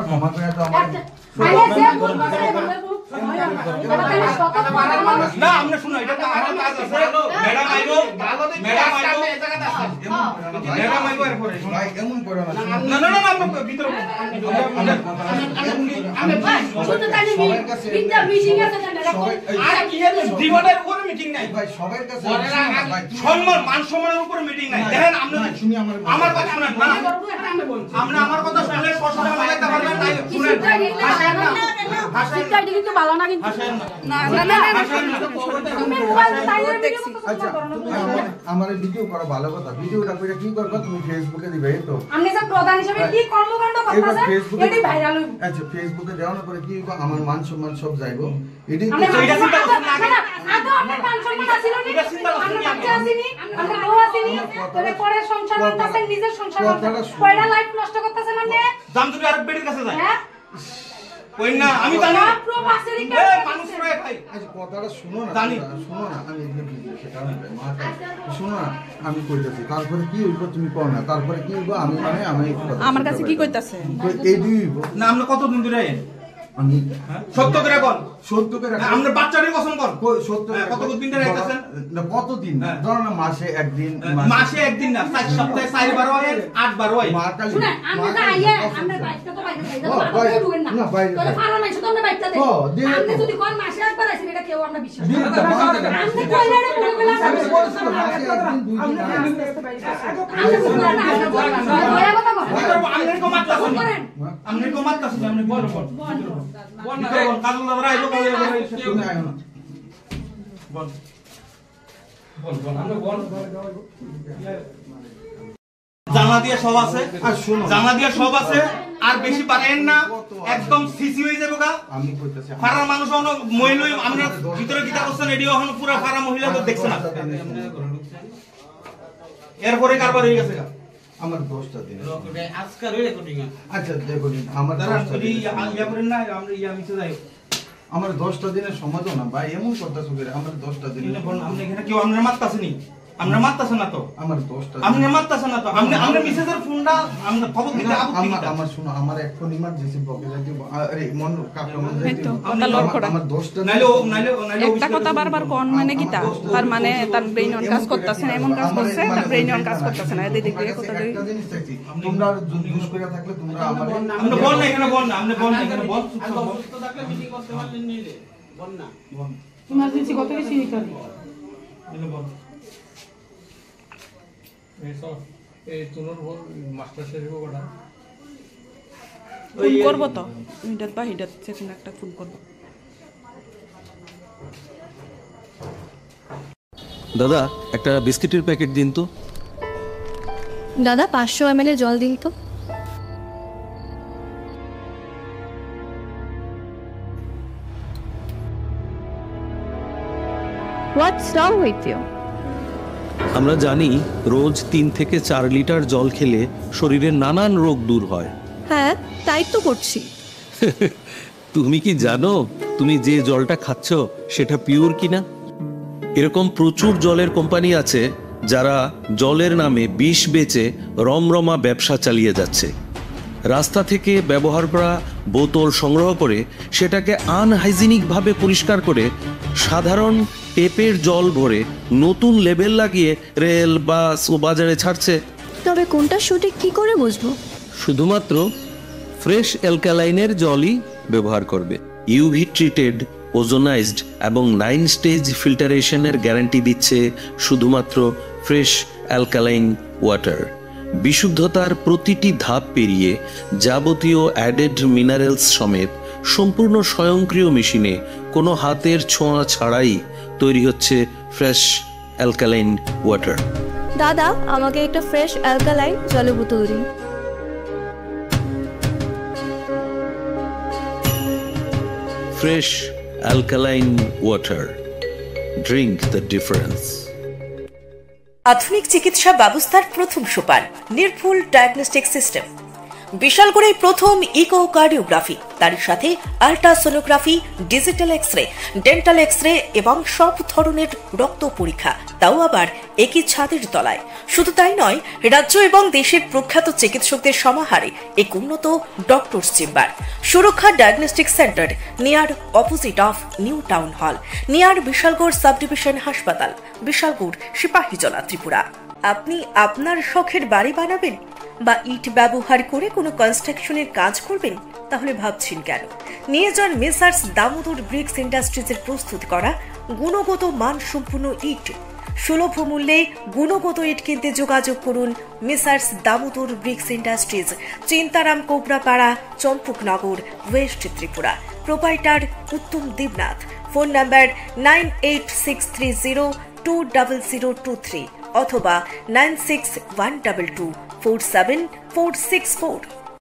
ক্ষমা করে তো আমার না আমরা শুনো এটা তো আমার কাজ আছে ম্যাডাম আইবো ম্যাডাম আইবো এরপরে ভাই এমন করো না না না না আমরা ভিতরে শুনতে জানি বিদ্যা মিটিং আছে না আর কি এর জীবনের উপরে মিটিং নাই ভাই সবার কাছে সম্মান মান সম্মানের উপরে মিটিং নাই দেখেন আপনি শুনি আমার কথা শুনেন না আপনি আমার কথা শুনলে সশরে মাইতে পারবেন না শুনেন শিক্ষা দিলি তো ভালো না কিন্তু না তুমি মোবাইল টাইমে দেখছি আচ্ছা আমার ভিডিও করা ভালো কথা ভিডিওটা কইরা কি করবা তুমি ফেসবুকে দিবে এই তো আপনি যে প্রধান হিসেবে কি কর্মকাণ্ড করতেছেন এটি ভাইরাল হইব আচ্ছা ফেসবুকে দেওয়ার পরে কি আমার মান সম্মান সব যাইবো এটি এটা চিন্তা করছেন না আগে আপনার মান সম্মান আছিল নি আমরা বাচ্চা আসিনি আমরা বউ আসিনি তবে পরে সংসার করতেছেন নিজের সংসার কয়টা লাইফ নষ্ট করতেছেন আপনি জাম তুমি আরেক বেটির কাছে যায় হ্যাঁ কই না আমি জানি প্রবাসী মানুষ রে ভাই আচ্ছা কথাটা শুনো না জানি শুনো না আমি এগুলো বুঝি সেটা শুনো না আমি কইতাছি তারপরে কি হইব তুমি কও না তারপরে কি হইব আমি মানে আমি আমার কাছে কি কইতাছে এই দুই হইব না আমরা কতদিন ধরে আমি সত্য করে কোন সত্য করে আমরা বাচ্চাদের কসম কোন সত্য কতদিন ধরে আইতাছেন না কতদিন ধরো না মাসে একদিন মাসে একদিন না 4 সপ্তাহে 4 বার হয় 8 বার হয় শুনে আমরা তো আইয়া আমরা বাইকটা তো বাইরে যাই ঢুকেন না তাহলে ফারা নাই শুধু আমরা বাইকটা দেই আপনি যদি কোন মাসে একবার আইছেন এটা কেউ আমরা বিশ্বাস করি না আপনি কইলে না বলে গেলাম আমি বলছি মাসে একদিন দুই দিন দয়া কথা বল আমনে কো মারতাছেন আমনে কো মারতাছেন আমনে বল বল কাজল দাবরা আইবো কাজল দাবরা তুমি আইও না বল আমরা বল জানা দিয়ে সব আছে আর শুনো জানা দিয়ে সব আছে আর বেশি পারেন না একদম সিসি হয়ে যাবে গা আমি কইতাছি ফারা মানুষ হন মহিলা আমরা ভিতরে কিটা করছেন এডিও হন পুরো ফারা মহিলা তো দেখছেন না এরপরে কারবার হয়ে গেছে গা আমার 10টা দিন আজকাল রেকর্ডিং আচ্ছা দেখুন আমার দাঁড়ান যদি ইয়া করেন না আমরা ইয়া মিছে যাই আমার 10টা দিনের সময় দাও না ভাই এমন করতেছো করে আমার 10টা দিন আপনি এখানে কেউ আপনার মারতাছেনি আমরা মারতাছেন না তো আমার 10টা আপনি মারতাছেন না তো আপনি আমরা মেসেজের ফোনটা আমরা খবর দিতে আপত্তি আমার শুনো আমার এক ফোন ইমার্জেন্সি বকে যাইতে আরে মন কাপড় মন যাইতে আমার 10টা নাইলে একটা কথা বারবার কোন মানে কি তার মানে তার ব্রেইন অন কাজ করতেছে না এমন কাজ করছে তার ব্রেইন অন কাজ করতেছে না এদিক দিয়ে কথা দেই একটা জিনিস দেখছি তোমরা দুষ করে থাকলে তোমরা আমারে আপনি বল না এখানে বল না আপনি বল না এখানে বল তো থাকলে মিটিং করতে পারলেন নি রে বল না বল ইমার্জেন্সি কত বেশি নিতে এনে বল এই তুনোর মাস্টার শেরিফ কোটা ফোন করব তো মিটাত বা হিটাত সেখানে একটা ফোন করব দাদা একটা বিস্কিটের প্যাকেট দিন তো দাদা 500 ml জল দিন তো What's wrong with you? আমরা জানি রোজ 3 থেকে 4 লিটার জল খেলে শরীরের নানান রোগ দূর হয় হ্যাঁ তাই তো করছি তুমি কি জানো তুমি যে জলটা খাচ্ছ সেটা পিওর কিনা এরকম প্রচুর জলের কোম্পানি আছে যারা জলের নামে বিষ বেচে রমরমা ব্যবসা চালিয়ে যাচ্ছে রাস্তা থেকে ব্যবহার করা বোতল সংগ্রহ করে সেটাকে আনহাইজিনিকভাবে পরিষ্কার করে সাধারণ টেপের জল ভরে নতুন লেবেল লাগিয়ে রেল বাস ও বাজারে ছাড়ছে তবে কোনটা সঠিক কি করে বুঝবো শুধুমাত্র ফ্রেশ অ্যালকালাইনের জলই ব্যবহার করবে ইউভি ট্রিটেড ওজোনাইজড এবং 9 স্টেজ ফিল্টারেশনের গ্যারান্টি দিচ্ছে শুধুমাত্র ফ্রেশ অ্যালকালাইন ওয়াটার বিশুদ্ধতার প্রতিটি ধাপ পেরিয়ে যাবতীয় অ্যাডেড মিনারেলস সমেত সম্পূর্ণ স্বয়ংক্রিয় মেশিনে কোনো হাতের ছোঁয়া ছাড়াই তৈরি হচ্ছে ফ্রেশ অ্যালকালাইন ওয়াটার দাদা আমাকে একটা ফ্রেশ অ্যালকালাইন জলের বোতল দিন fresh alkaline water drink the difference আধুনিক চিকিৎসা ব্যবস্থার প্রথম সোপান নির্ভুল ডায়াগনস্টিক সিস্টেম বিশালগড়ে প্রথম ইকোকার্ডিওগ্রাফি, তার সাথে ultrasonography, digital x ray, dental x ray এবং সব ধরনের রক্ত পরীক্ষা, তাও আবার একই ছাদের তলায়। শুধু তাই নয়, রাজ্য এবং দেশের প্রখ্যাত চিকিৎসকদের সমাহারে এক উন্নত ডক্টরস চেম্বার। সুরক্ষা diagnostic centre, near opposite of new town hall, near Bishalgarh sub division হাসপাতাল, বিশালগড়, সিপাহীজলা, ত্রিপুরা। আপনি আপনার শখের বাড়ি বানাবেন বা ইট ব্যবহার করে কোনো কনস্ট্রাকশনের কাজ করবেন? তাহলে ভাবছেন কেন? নিয়ে যান মেসার্স দামোদর ব্রিক্স ইন্ডাস্ট্রিজের প্রস্তুত করা গুণগত মানসম্পন্ন ইট। সুলভ মূল্যে গুণগত ইট কিনতে যোগাযোগ করুন messrs Damodar bricks industries, Chintaram Kobrapara, Champaknagar, west Tripura. Proprietor Uttam Debnath. Phone number 9863020023 অথবা 9612247464।